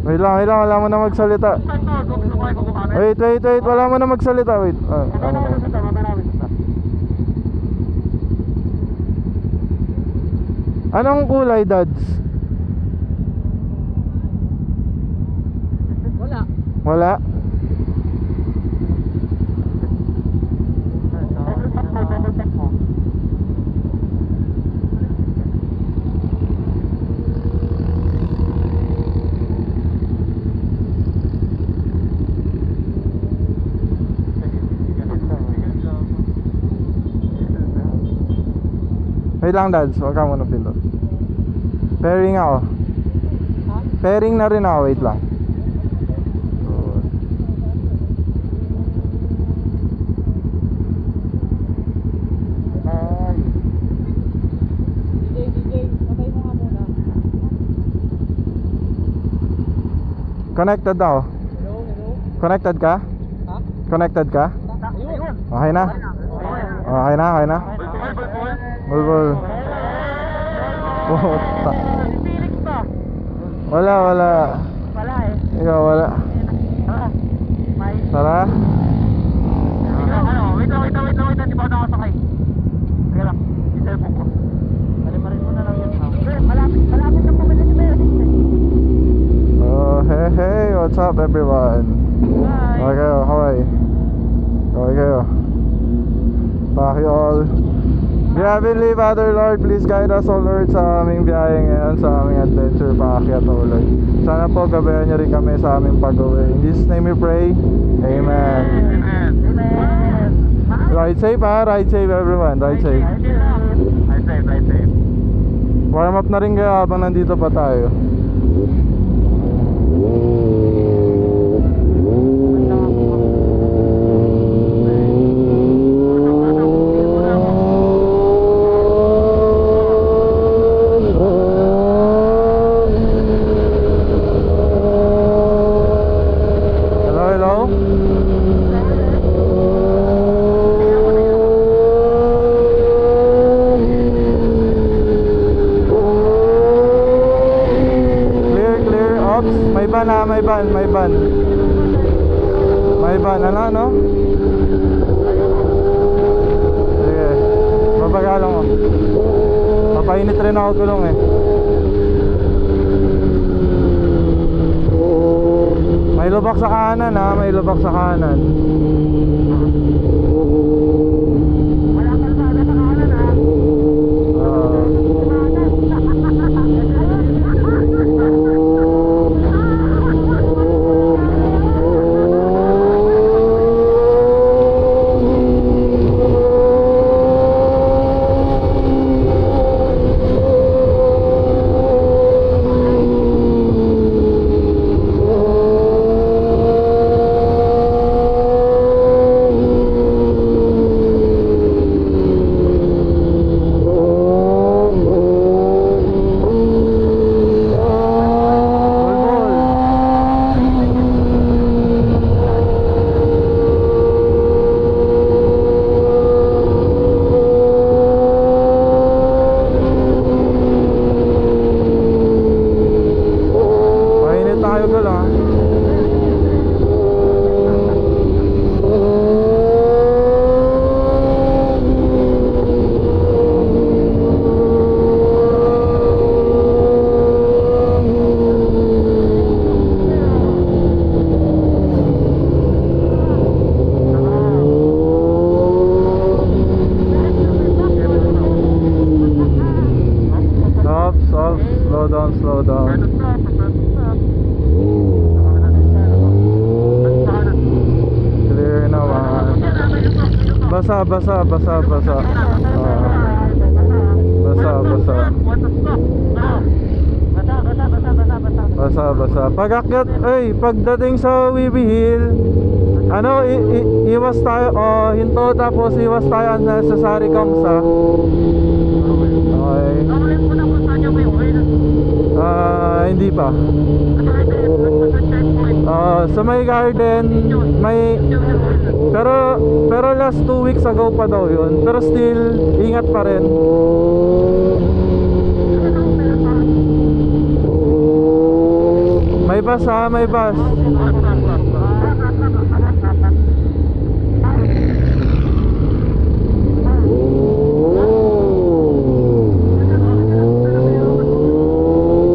Wait lang, wala mo na magsalita. Wait, wala mo na magsalita. Wait. Anong kulay, Dads? Wala. Wait lang, Dads, huwag ka muna pindot. Pairing ako. Pairing na rin ako, wait lang. Connected ako. Connected ka? Connected ka? Okay na? Okay na? Bulbul. Puta. Wala. Wala eh. Ikaw wala. Tara. Wait lang. Di ba ako nakasakay? Sige lang. I-telephone ko. Malimarin mo na lang yun. Malapit na po pala si Meredith. Oh, hey. What's up, everyone? Hi. Okay, hi. Okay kayo. Back you all. Heavenly Father, Lord, please guide us, O Lord, sa aming biyahe ngayon, sa aming adventure paakyat, O Lord. Sana po gabayan niyo rin kami sa aming pag-uwi. In Jesus' name we pray. Amen. Ride safe, ha? Ride safe, everyone. Ride safe. Ride safe. Warm up na rin kayo habang nandito pa tayo. May ban, ano? Sige, babagalo mo. Papainit rin ako gulong eh. May lubak sa kanan, ha? May lubak sa kanan. Wala kang sana sa kanan, ha? Slow down. Clear naman. Basa. Basa. Pag-akyat, pagdating sa Wibi Hill, iwas tayo, hinto, tapos iwas tayo na sa Sari Kamsa. Okay. Hindi pa. Sa may garden, pero last 2 weeks ago pa daw yun. Pero still, ingat pa rin. May bus ha, may bus.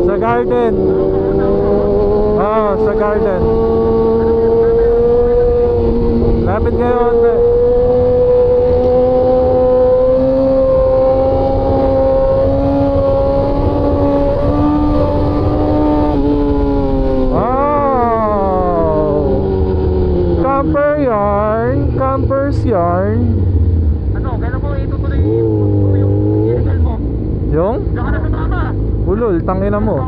Sa garden. Oo, sa garden. Lapit kayo onte. Camper's yarn. Ano, kailan mo itutuloy yung illegal mo? Yung? Diyan ka na sa tama. Ulol, tangina mo.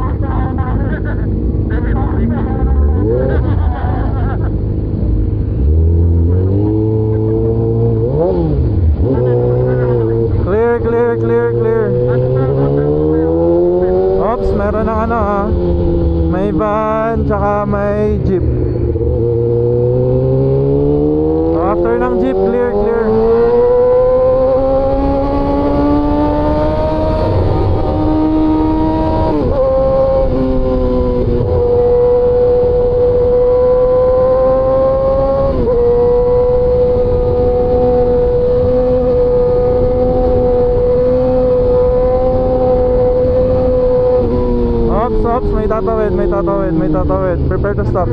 Clear, clear, clear, clear. Ops, meron ng ano ha. May van, tsaka may jeep. After ng jeep, clear, clear. Ops, may tatawid, may tatawid, may tatawid. Prepare to stop.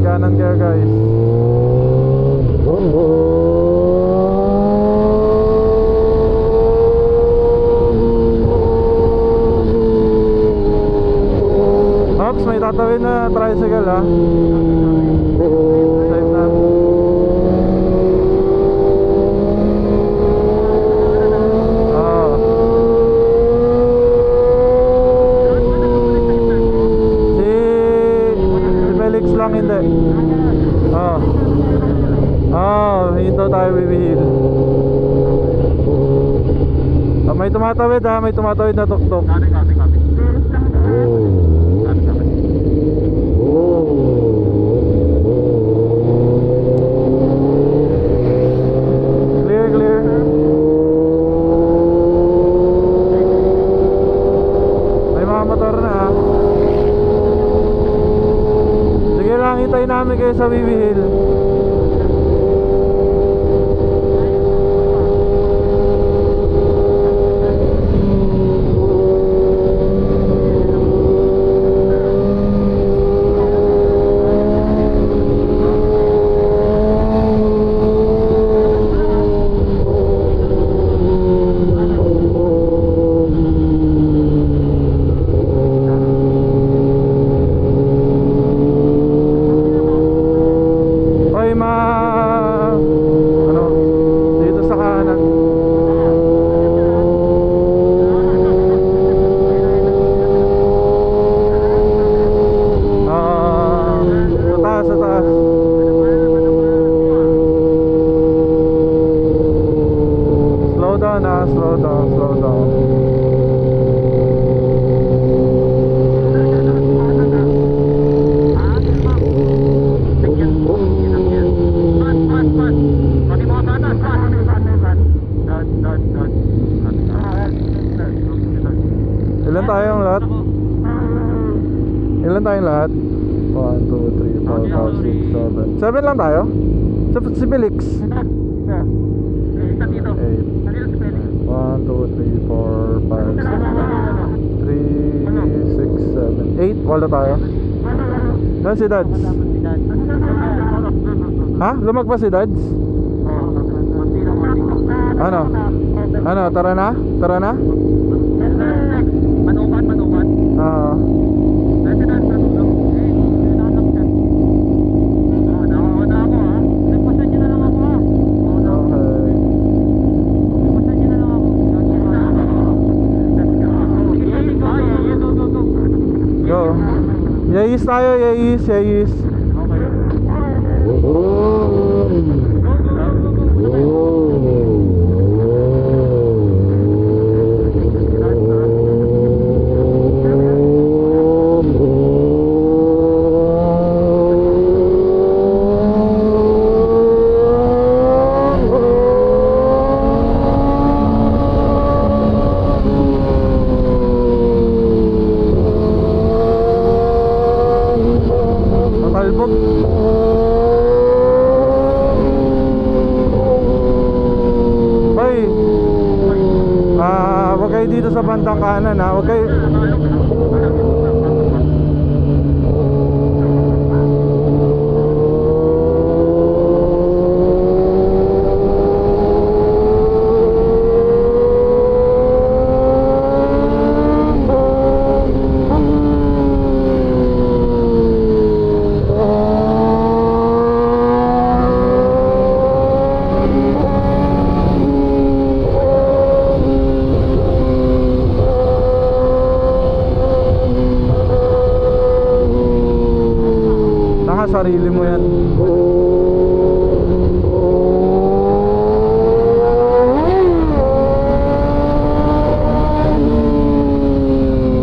Kanan kayo guys. Ops, may tatawid na tricycle ha. Safe na. Si lang hindi. Hinto tayo bibihil. May tumatawid ha, may tumatawid na tuktok. Copy. Clear, clear. May mga motor na ha. Sige lang, hintayin namin kayo sa bibihil. Slow down. Ilan tayong lahat? Ilan tayong lahat? 1, 2, 3, 4, 5, 6, 7. 7 lang tayo? Si Felix. 8, 1, 2, 3, 4, 5, 6, 7, 8. Wala tayo. Yan si Dads. Ha? Lumagpas si Dads? Ano? Tara na? Manukan. Oo. Go. Yayis tayo, yayis. kayo dito sa bandang kanan ha. Huwag kayo. Sarili mo yan.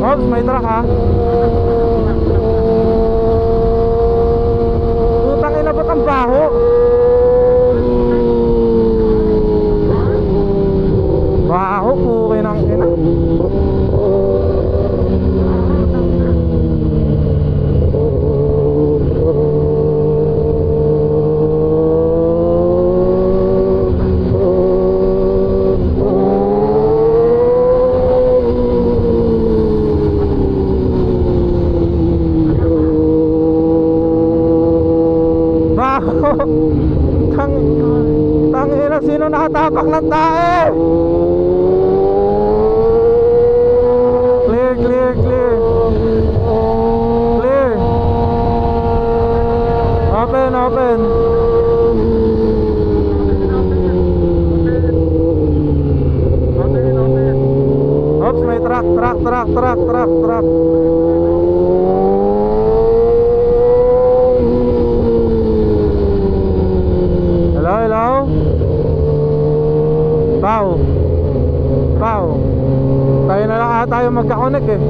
Ops, may truck ha. Putang ina, ba't ang baho? Baho, pukin ang ina. Tangina, sino nakatapak ng tae? Clear, clear, clear. Clear. Open, open. Oops, may truck. Hello? Pao. Tayo na lang ata yung magka-connect eh.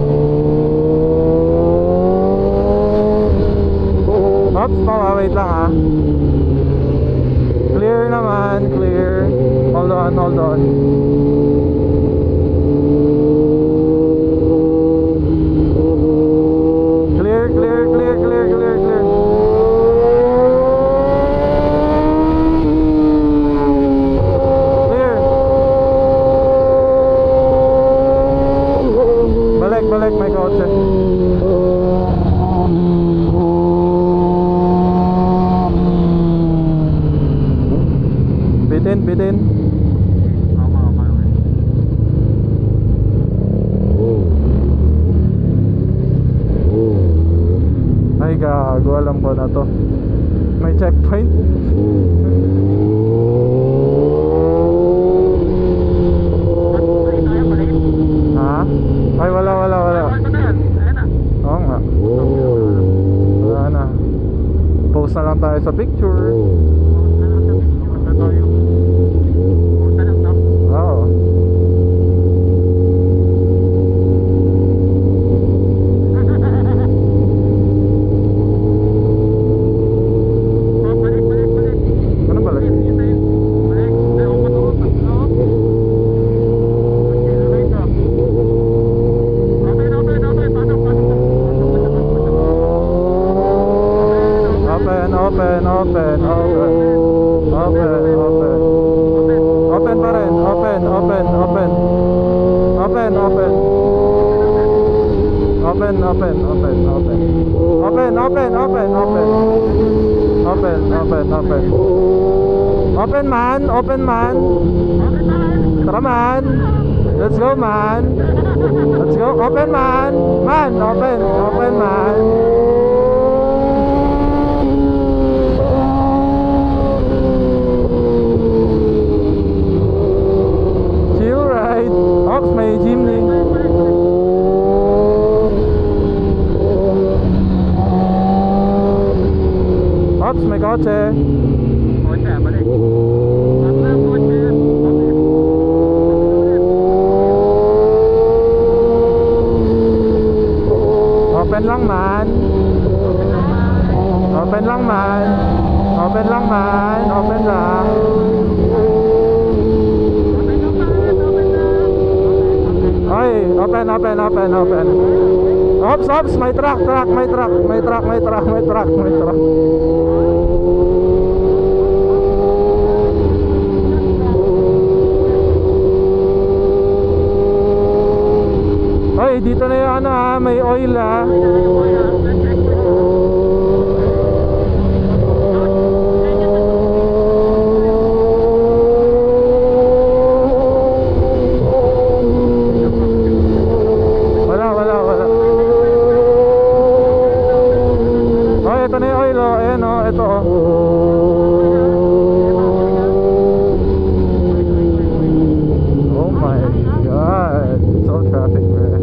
Oops, Pao, wait lang ha. Clear naman, clear. Hold on. Clear. Balik, may kotse. Bitin. Ay gago, alam ko na to. May checkpoint. Ha? Ay wala. Oo nga. Wala na. Post na lang tayo sa picture. Oo. Ano balik? Open pa rin. Open man. Tara man. Let's go man. Open man. Open man. Chill ride. Ops, may Jimny. Ops, may kotse. Balik. Open lang man. Oy, open. Ops, may truck. Oy, dito na yung ano ha, may oil ha. Wala. Oh, ito na yung oil oh. Ayan oh, ito oh. Oh my God. It's all traffic, man.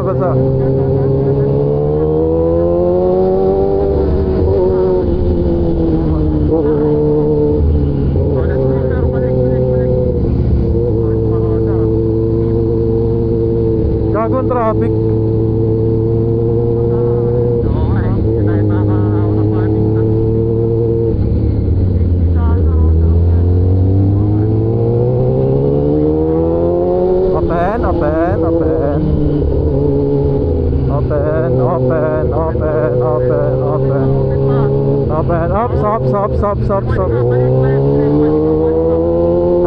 Basa. Gagawin traffic. Open. Stop.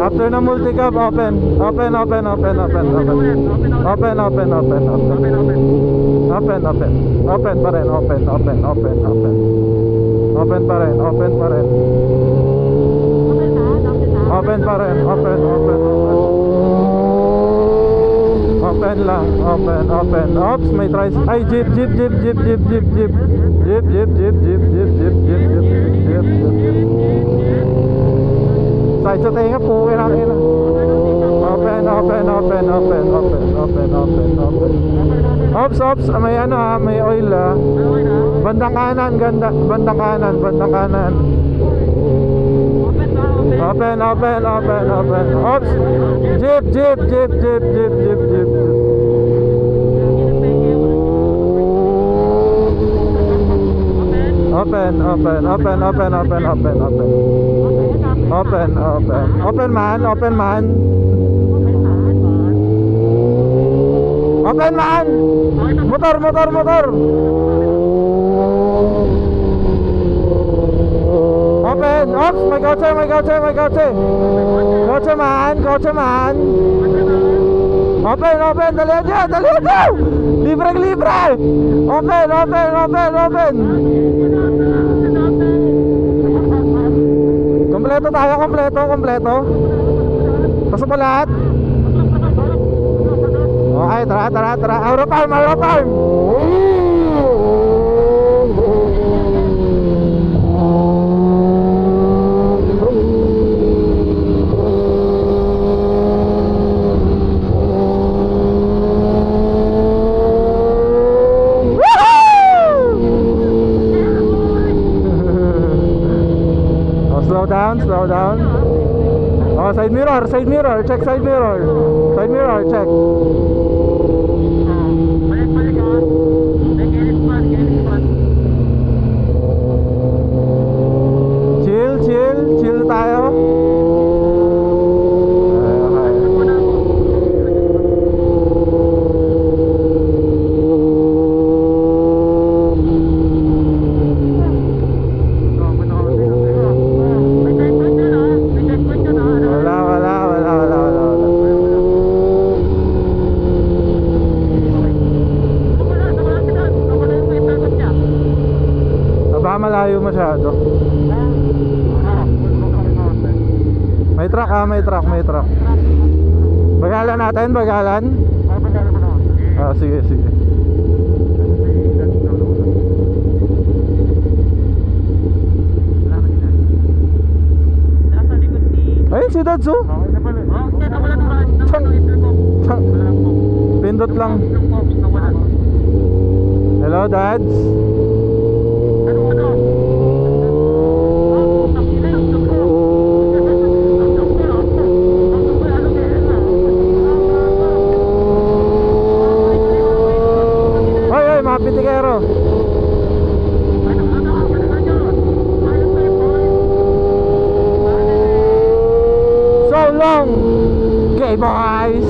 After na multi-cab, open. Open. Open pa rin. Open lang. Ops, may tricycle. Ay, jeep. Side sa tenga po, kailangan. Open. Ops, may ano ha, may oil ha. Bandang kanan. Open. Ops, jeep. Open man. Motor. Open. Ops, may kotse. Kotse man. Open. Dali aja. Libre. Open. Kompleto. Pasok mo lahat. Okay, tara. Eurotime. Slow down. Oh, side mirror. Check side mirror. Check. Chill tayo. Malayo masyado. May truck. Bagalan natin. Ah, sige. Ayun si Dads oh. Pindot lang. Hello Dads. Pitikero. So long, gay boys.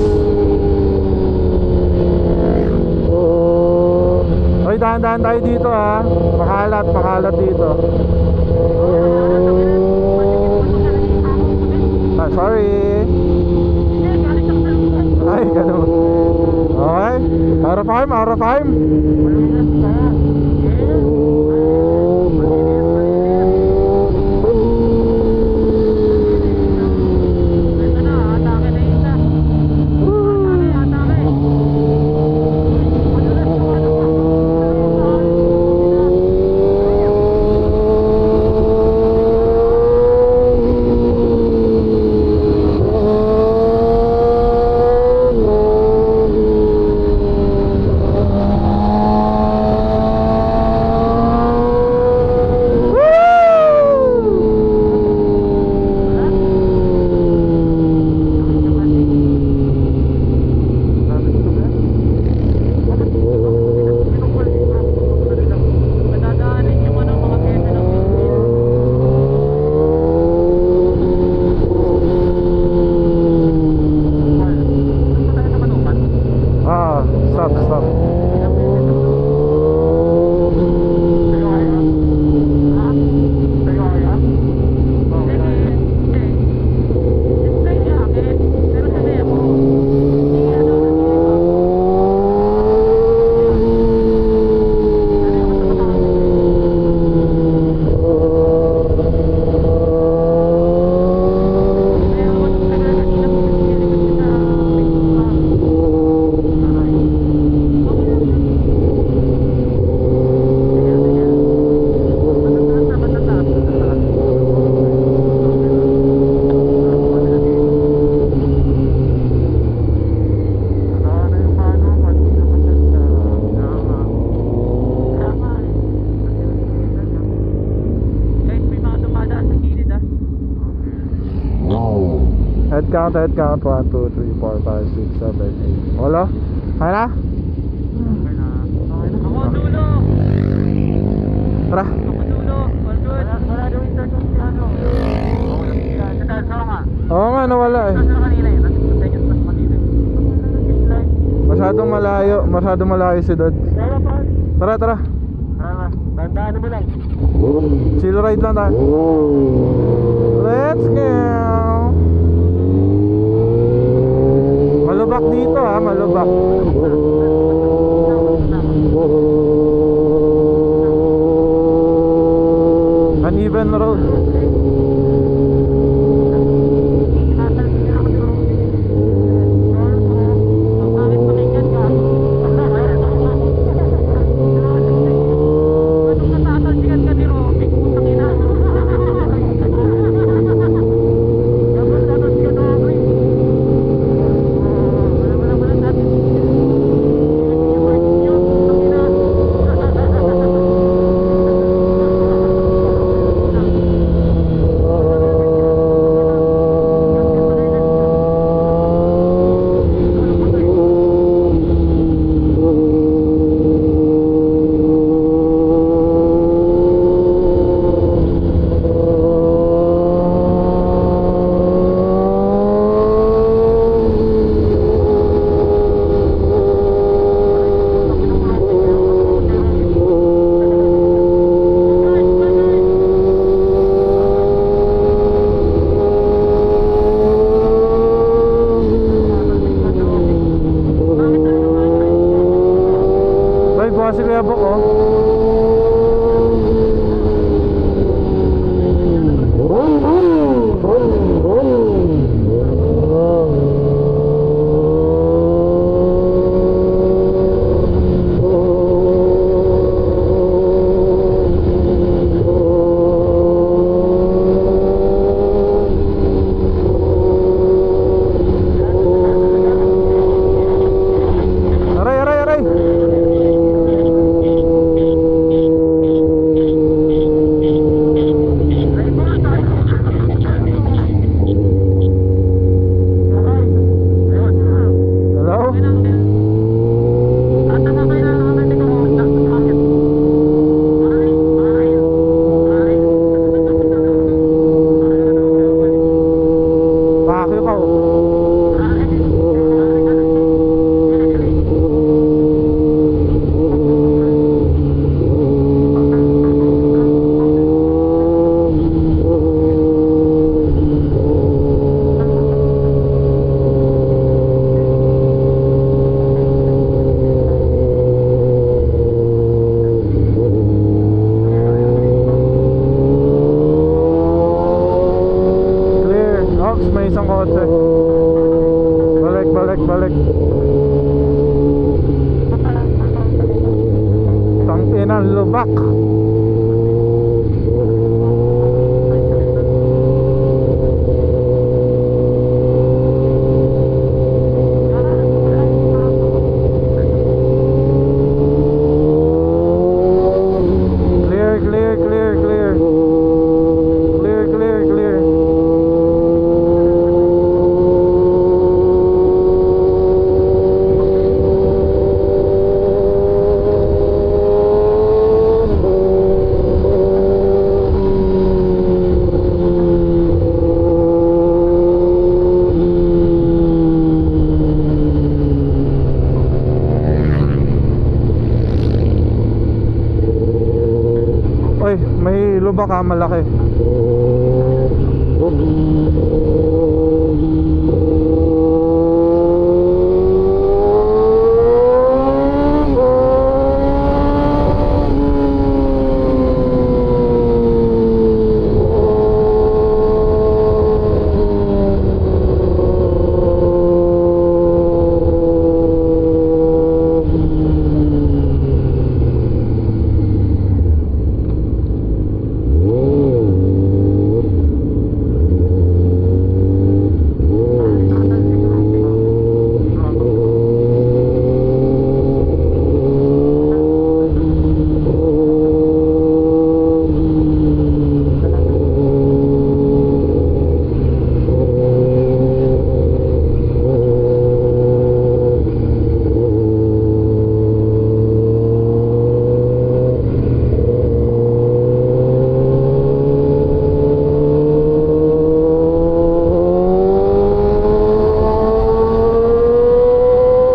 Oy, dahan-dahan tayo dito ha. Makalat dito. Micro Farm? Malinis na. Yes. Malinis, malinis. Ito na, atake na isa. Atake. Madulas yung ano. Madadaanin yung ano, mga piyesa ng Ah, stop. Head count. 1, 2, 3, 4, 5, 6, 7, 8. Wala? Kaya na? Ako dulo! Tara. Ako dulo! All good! Wala daw yung turn si ano. Sa taas nga. Oo nga, nawala eh. Taas na kanina yun. Nasa yung taas kanina. Masyadong malayo si Dod. Tara. Tandaan mo lang. Chill ride lang tayo. Let's go. Malubak dito ha, malubak. Uneven road. may isang kotse. Balik, balik, balik. Tangina, lubak. Clear, clear, clear, clear. Clear, clear, clear. Oy, may lubak ha, malaki.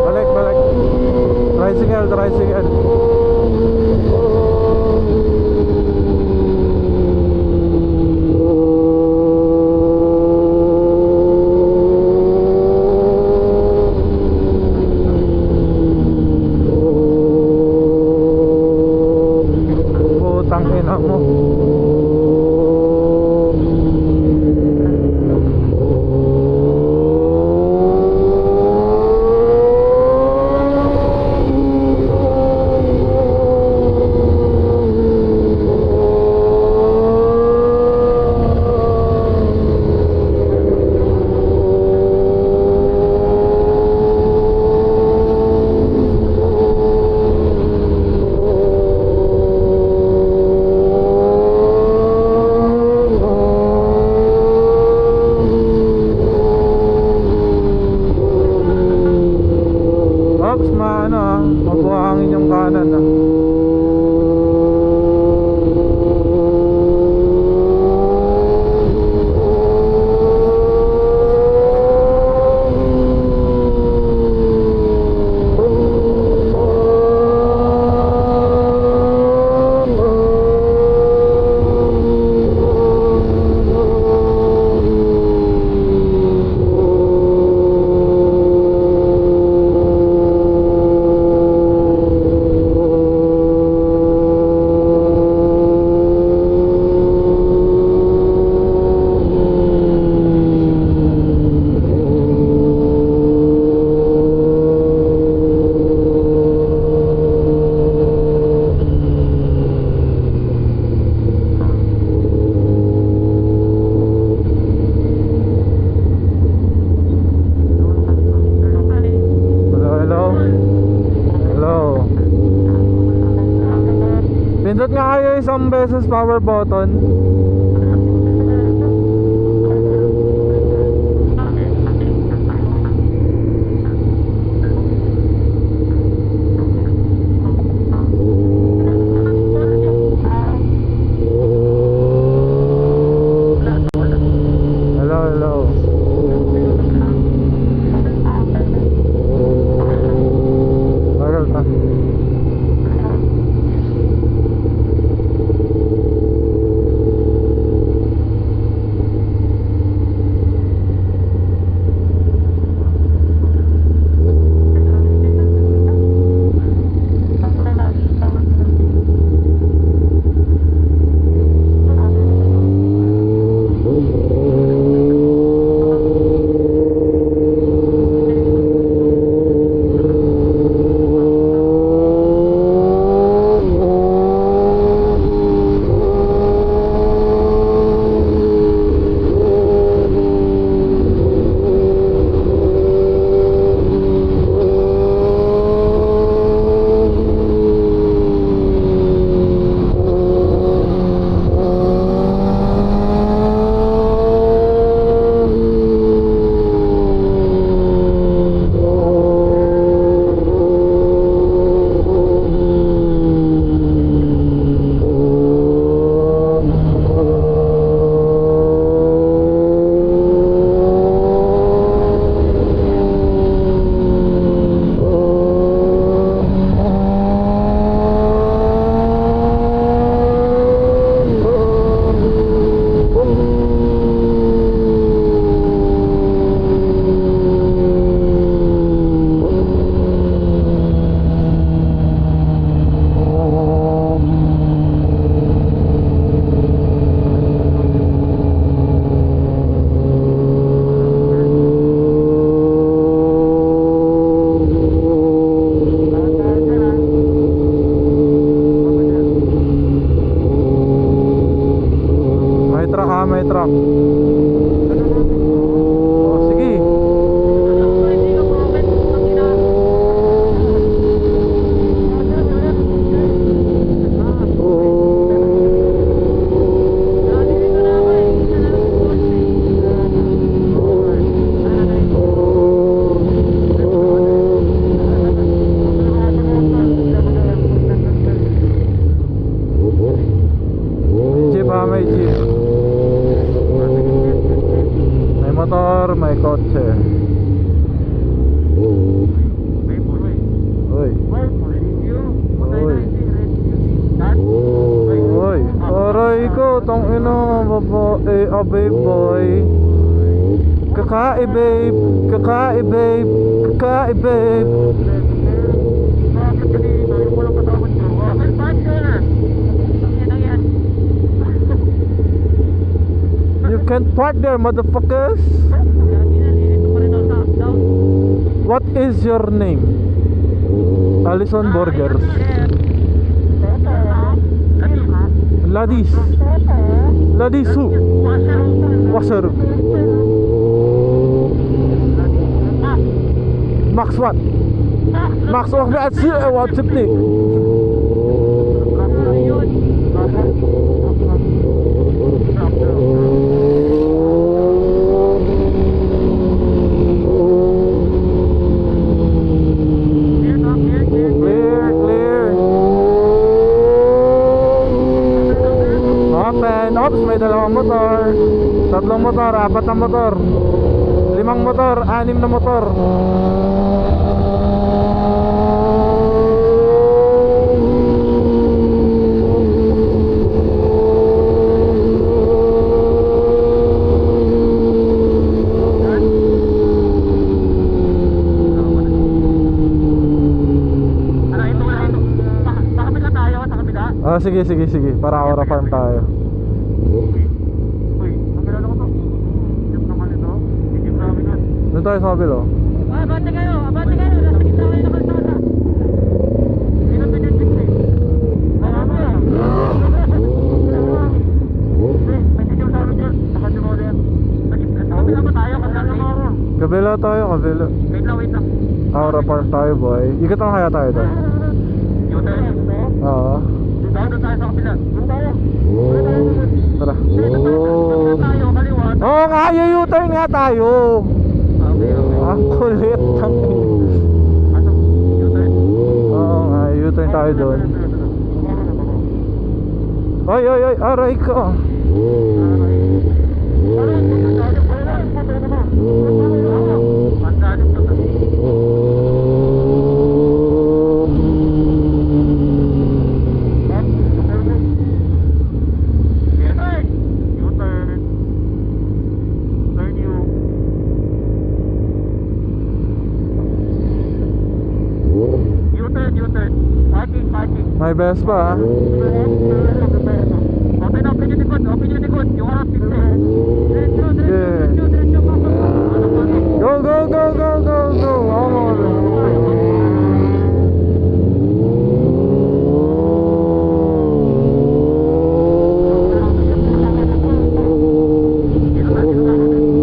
Balik, balik. Tricycle, tricycle. Putang ina mo. Ops, mabuhangin yung kanan ah. Pindot nga kayo isang beses power button. Hello, hello. Bagal pa. motor, may kotse. May boy. Uy. Radio. Uy. Radio. Uy. Aray ko, tong ino, babae, abay boy. Kakae babe, kakae babe, kakae babe. Bakit kanina? Yung walang kasama ko. Bakit ba siya? Ang yan. You can't park there, motherfuckers. What is your name? Alison Burgers. Ladis. Ladis who? Washer. Max what? Max what? That's it. What's it? Clear, clear. Open. Ops, may dalawang motor. Tatlong motor, apat na motor. Limang motor, anim na motor. Ah, sige, sige, sige. Para Aura Farm tayo. Uy, nakilala ko to. Jeep naman ito. Jeep namin yun. Doon tayo sa kabilo. Abante kayo. Nasa gitna kayo ng kalsada. Sino to yung jeep eh? Marami ah. May jeep sa amin dyan. Nakasimaw na yan. Kabila ba tayo? Kabilo tayo, kabilo. Wait lang. Aura Farm tayo, boy. Ikot lang kaya tayo doon. U-turn. Oo. Doon tayo sa kabila. Doon tayo. Tara. Doon tayo, kaliwa. Oo nga, U-turn nga tayo. Okay. Ang kulit. Ano? U-turn. Oo nga, U-turn tayo doon. Oy, oy, oy, aray ko. May best pa, ah. Open yung likod. Yung harap dito. Yeah. Go, go, go, go, go, go.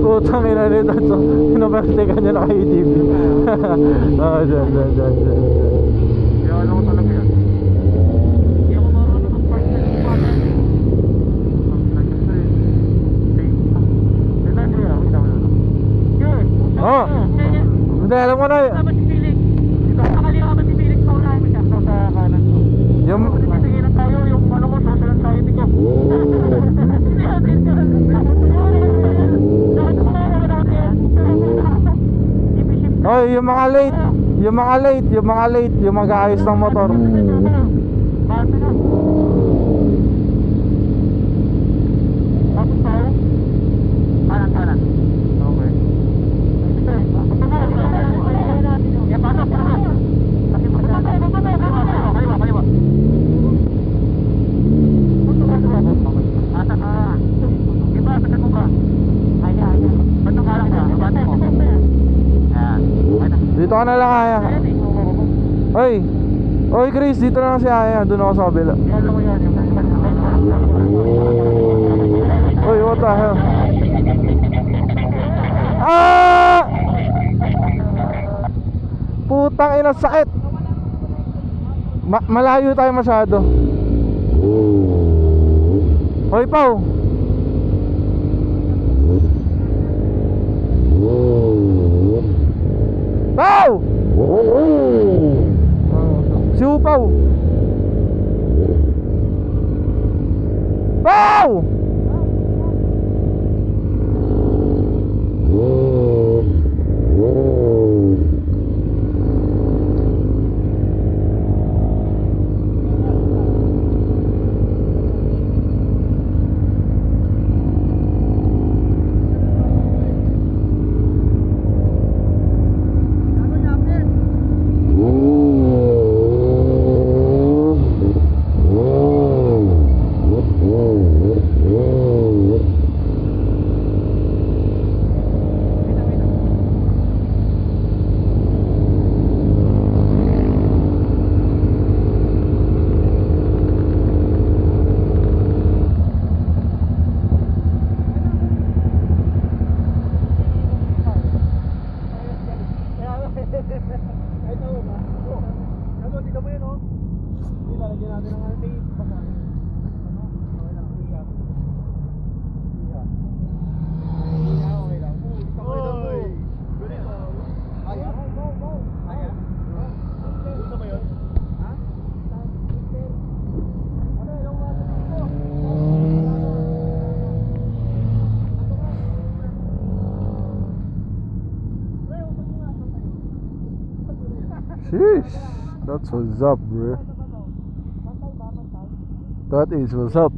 Putang ina nito. Pinaperte ka niya na kay TV. Ah, dyan. Kaya alam ko talaga yan. Hindi ako marunong mag-park sa lipat. Oh! Hindi, alam ko na. Kasama si Felix. Dito sa kaliwa ba si Felix? Paunahin mo siya. Sa kanan ko. Yung... Titingin tayo yung ano ko. Sasalan tayo dito. Oh, yung mga late. Yung mag-aayos ng motor. Kanan. Okay. Pasok. Kasi kaliwa. Asa ka. Iba, sakit mo ba? Kaya. Ba't ang harang ka? Bate mo. Ayan. Dito ka na lang, Aya. Oy, Chris, dito na lang si Aya. Doon ako sa kabila. Oy, what the hell? Ah! Putang ina, sakit. Malayo tayo masyado. Hoy, Pao. Pao! Si Upaw. Pao! Sheesh. That's what's up, bro. That is what's up.